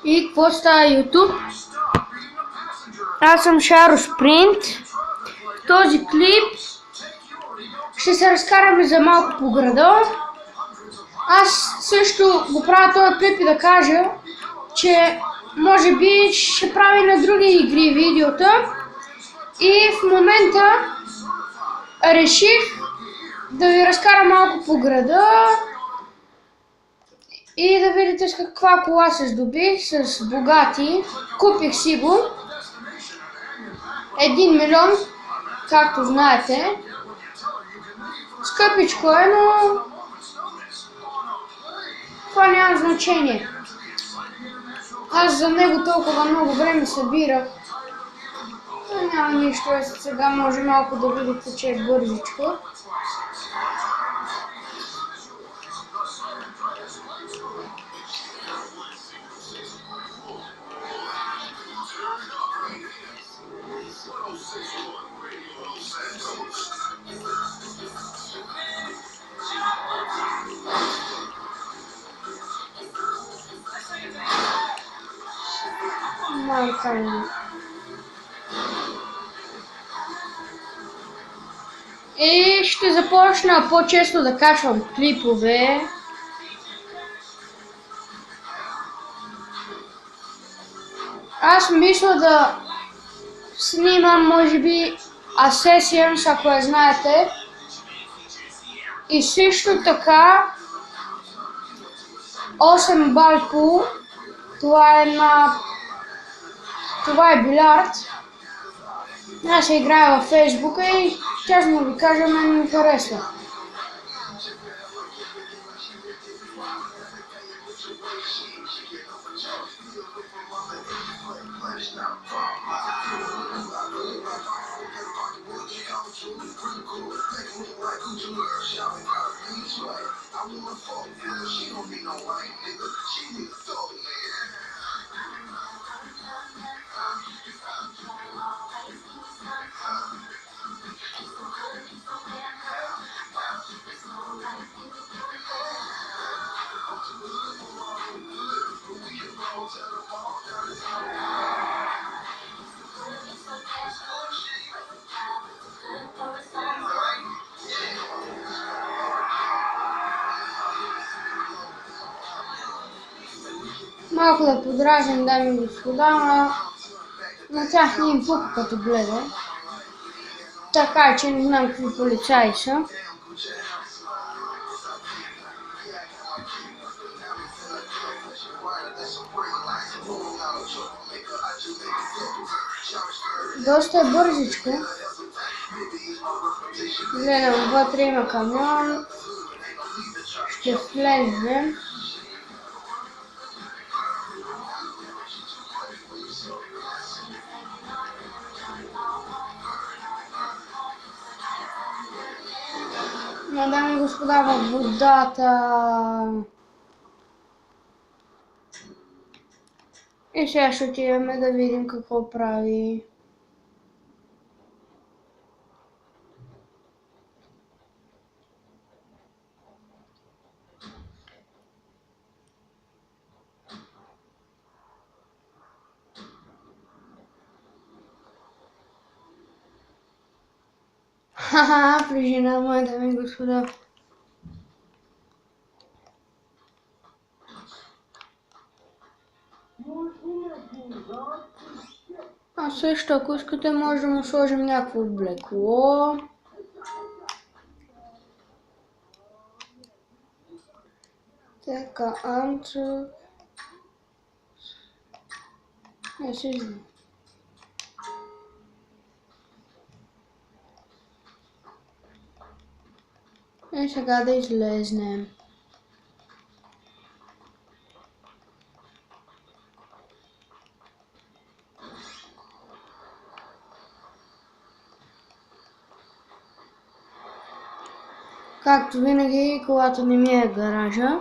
И какво става YouTube? Аз съм Шаро Спринт. В този клип ще се разкараме за малко по града. Аз също го правя този клип и да кажа, че може би ще правя на други игри видеота. И в момента реших да ви разкарам малко по града и да видите с каква кола се здобих, с Bugatti. Купих си го. 1 милион, както знаете. Скъпичко е, но това няма значение. Аз за него толкова много време събирах. Няма нищо, сега може малко да видите, че е бързичко. Майка ми. И ще започна по-често да качвам клипове. Аз мисля да снимам, може би, Assassins, ако я знаете. И също така 8 Ball Pool. Това е билярд. Аз се играя във Фейсбука и честно ви кажа, мен ми харесва. Малко да подражим, дами и господа, на тях не им пука като гледа. Така че не знам какви полицаи са. Доста е бързичко. Гледам, вътре има камион. Ще влезем. Дами и господа, във водата. И сега ще отиваме да видим какво прави. Ха-ха, при жена моя, дами и господа. А също, ако искате, може да му сложим някакво облекло. Така, Анцо. Не се знам. И сега да излезнем. Както винаги, колата не ми е в гаража.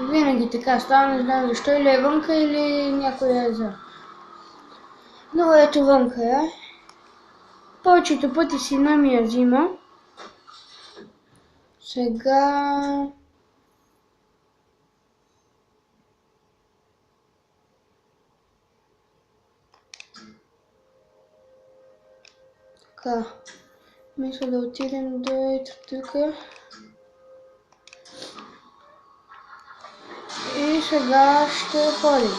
Винаги така става, не знам защо, или е вънка, или някой е за. Но ето вънка е. Повечето пъти сина ми я взима. Сега... Така, мисля да отидем до тук. И сега ще ходим.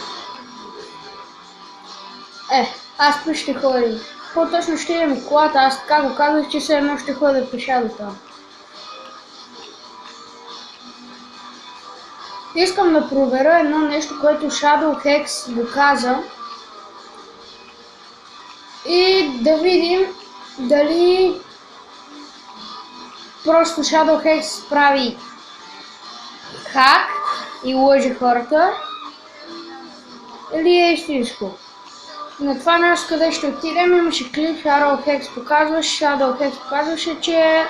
Аз пък ще ходим. По-точно ще идем в колата, аз така го казах, че все едно ще ходя пеша до там. Искам да проверя едно нещо, което ShadowHex го каза. И да видим дали просто ShadowHex прави хак и лъже хората, или е истинско. На това място, къде ще отидем, имаше клип, ShadowHex показваше, че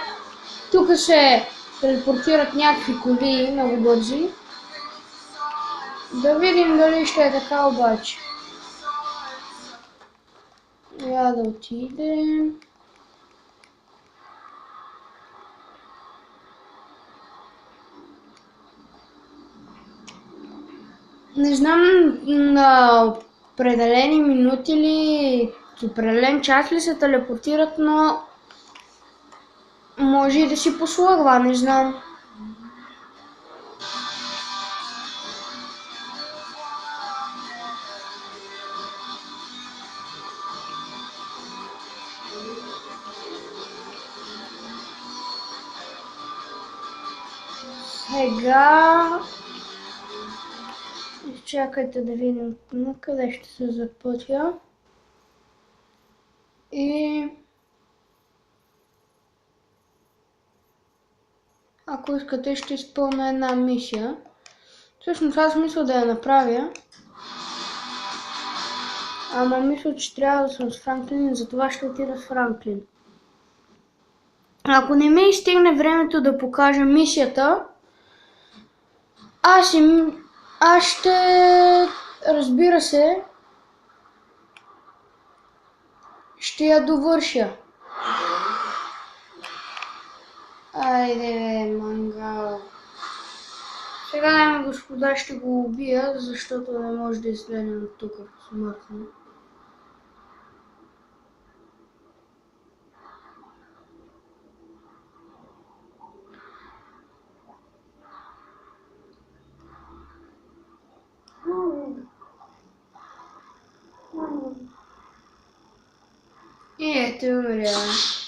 тук се телепортират някакви коли много бързи. Да видим дали ще е така обаче. Я да отидем. Не знам на определени минути или определен час ли се телепортират, но може и да си послугва, не знам. Сега чакайте да видим на къде ще се запътя. И ако искате, ще изпълня една мисия. Всъщност аз мисля да я направя. Ама мисля, че трябва да съм с Франклин, затова ще отида с Франклин. Ако не ми стигне времето да покажа мисията, аз ще, разбира се, ще я довърша. Айде, мангал. Сега, дами и господа, ще го убия, защото не може да излезем от тук смъртно. И ето умря.